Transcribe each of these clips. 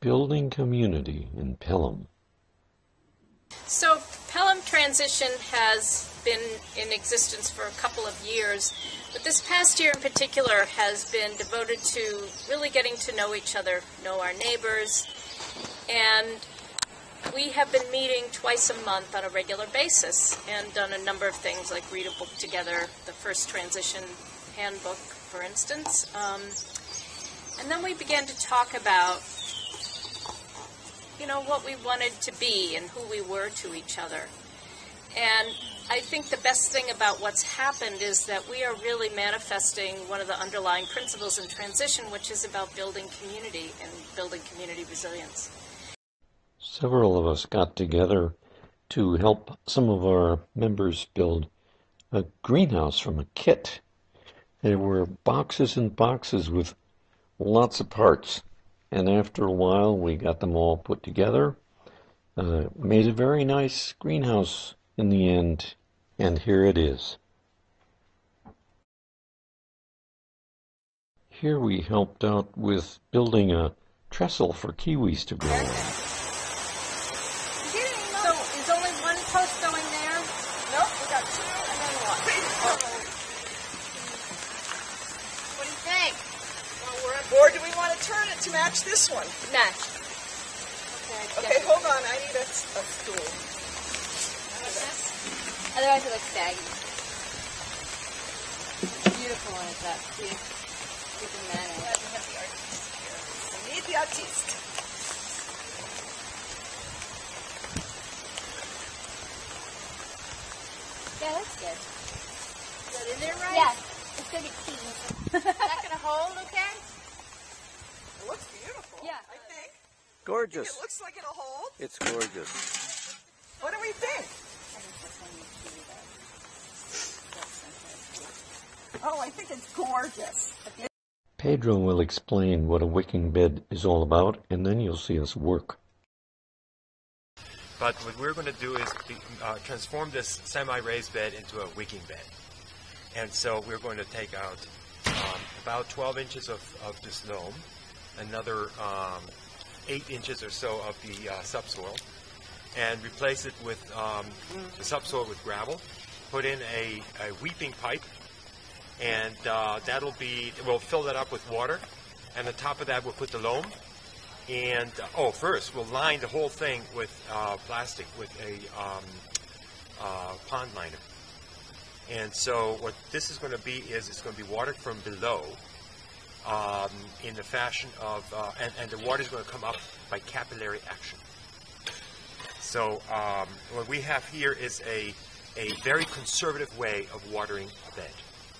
Building community in Pelham. So Pelham Transition has been in existence for a couple of years, but this past year in particular has been devoted to really getting to know each other, know our neighbors, and we have been meeting twice a month on a regular basis and done a number of things like read a book together, the first transition handbook, for instance. And then we began to talk about, what we wanted to be and who we were to each other. And I think the best thing about what's happened is that we are really manifesting one of the underlying principles in transition, which is about building community and building community resilience. Several of us got together to help some of our members build a greenhouse from a kit. There were boxes and boxes with lots of parts, and after a while we got them all put together, made a very nice greenhouse in the end, and here it is. Here we helped out with building a trestle for kiwis to grow on. So is only one post going there? Nope, we got two and then one. What do you think? Or do we want to turn it to match this one? Match. Okay, hold on. I need a stool. Otherwise it looks saggy. Beautiful when it's up, too. You can manage. Glad to have the artist here. We need the artiste. Yeah, that's good. Is that in there right? Yeah, it's going to be key. Is that going to hold okay? It looks beautiful. Yeah. I think. Gorgeous. It looks like it'll hold. It's gorgeous. What do we think? Oh, I think it's gorgeous. Pedro will explain what a wicking bed is all about, and then you'll see us work. But what we're going to do is transform this semi-raised bed into a wicking bed. And so we're going to take out about 12 inches of this loam, another 8 inches or so of the subsoil, and replace it with the subsoil with gravel, put in a weeping pipe, and we'll fill that up with water, and on top of that we'll put the loam, and first we'll line the whole thing with plastic, with a pond liner. And so what this is going to be is it's going to be watered from below in the fashion of, and the water is going to come up by capillary action. So what we have here is a very conservative way of watering a bed.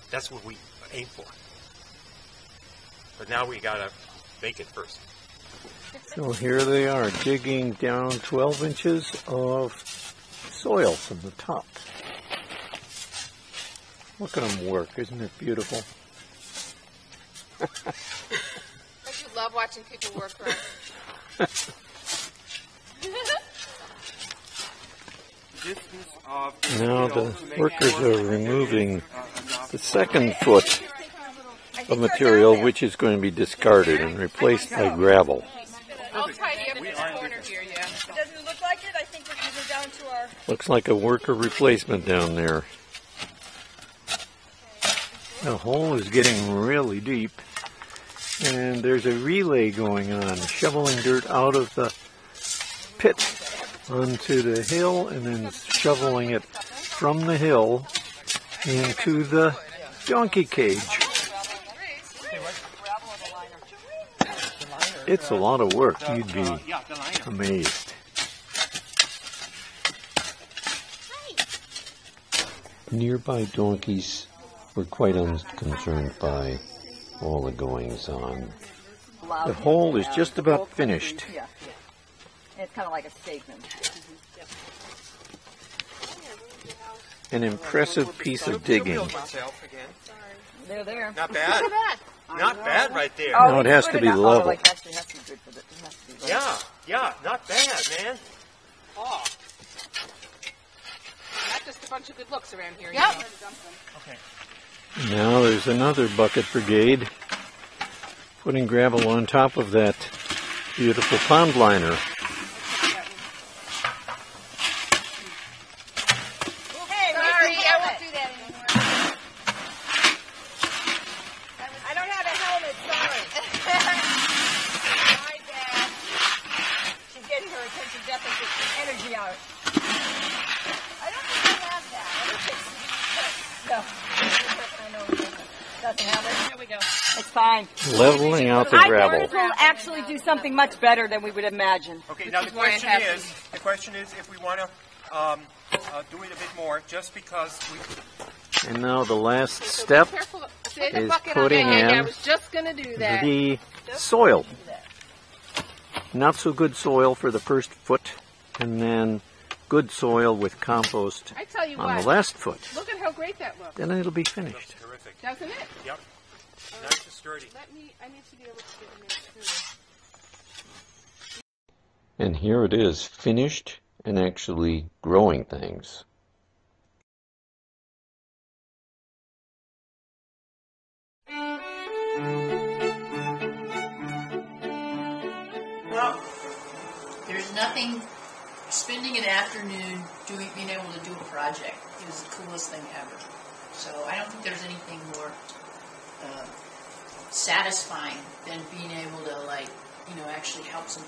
That's what we aim for. But now we got to make it first. So here they are, digging down 12 inches of soil from the top. Look at them work, isn't it beautiful? Don't you love watching people work, right? Now the workers are removing the second foot of material, which is going to be discarded and replaced by gravel. I'll tidy up this corner here, yeah. It doesn't look like it. I think we're moving down to our... Looks like a worker replacement down there. The hole is getting really deep, and there's a relay going on, shoveling dirt out of the pit onto the hill, and then shoveling it from the hill into the donkey cage. It's a lot of work, you'd be amazed. Nearby donkeys were quite unconcerned by all the goings-on. The hole is just about finished. Yeah. It's kind of like a statement. An impressive piece of digging. They're there. Not bad. Not bad right there. No, it has to be level. Actually, it has to be good for the, it has to be level. Yeah, not bad, man. Oh. Not just a bunch of good looks around here. Yep. Okay. Now there's another bucket brigade putting gravel on top of that Beautiful pond liner. Hey, Sorry, I won't do that anymore. I don't have a helmet, sorry. My bad. She's getting her attention deficit energy out. I don't think I have that. I don't think no. I know. Doesn't have it. Here we go. It's fine. Leveling out the I gravel. think we'll actually do something much better than we would imagine. Okay, now the is why it question is if we want to do it a bit more, just because we. And now the last step Careful. Say the is bucket on putting the end. I in was just going to do that. the soil. Not so good soil for the first foot, and then good soil with compost I tell you on what. the last foot. Look at how great that looks. Then it'll be finished. Terrific. Doesn't it? Yep. Nice and sturdy. I need to be able to get in there too. And here it is, finished and actually growing things. Well, there's nothing. Spending an afternoon being able to do a project is the coolest thing ever. So I don't think there's anything more satisfying than being able to actually help some,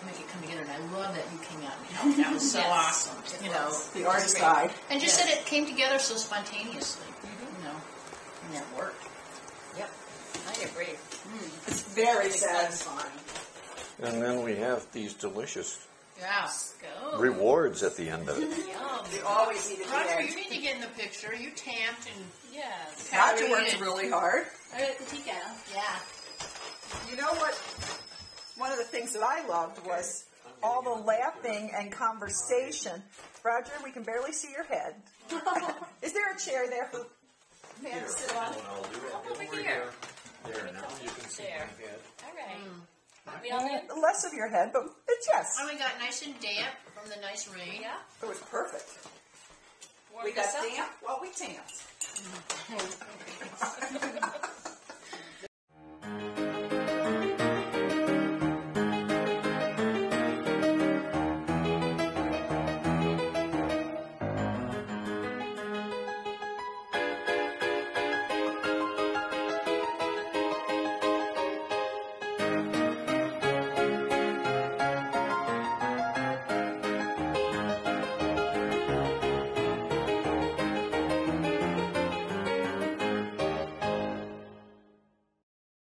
make it come together. And I love that you came out and helped. That was so awesome. The artist side. And just that it came together so spontaneously. And that worked. Yep. I agree. It's very satisfying. And then we have these delicious Yeah. Go. rewards at the end of it. Yum. You always need to do Roger, that. you need to get in the picture. You tamped and Yes. Roger works really hard. yeah. You know what? One of the things that I loved was all the laughing and conversation. Roger, we can barely see your head. Is there a chair there for man to sit on? Over here. There, now you can see my head. All right. We all in? Less of your head, but it's yes. And we got nice and damp from the nice rain. Yeah. It was perfect. Warm We got this up? damp while we tamped.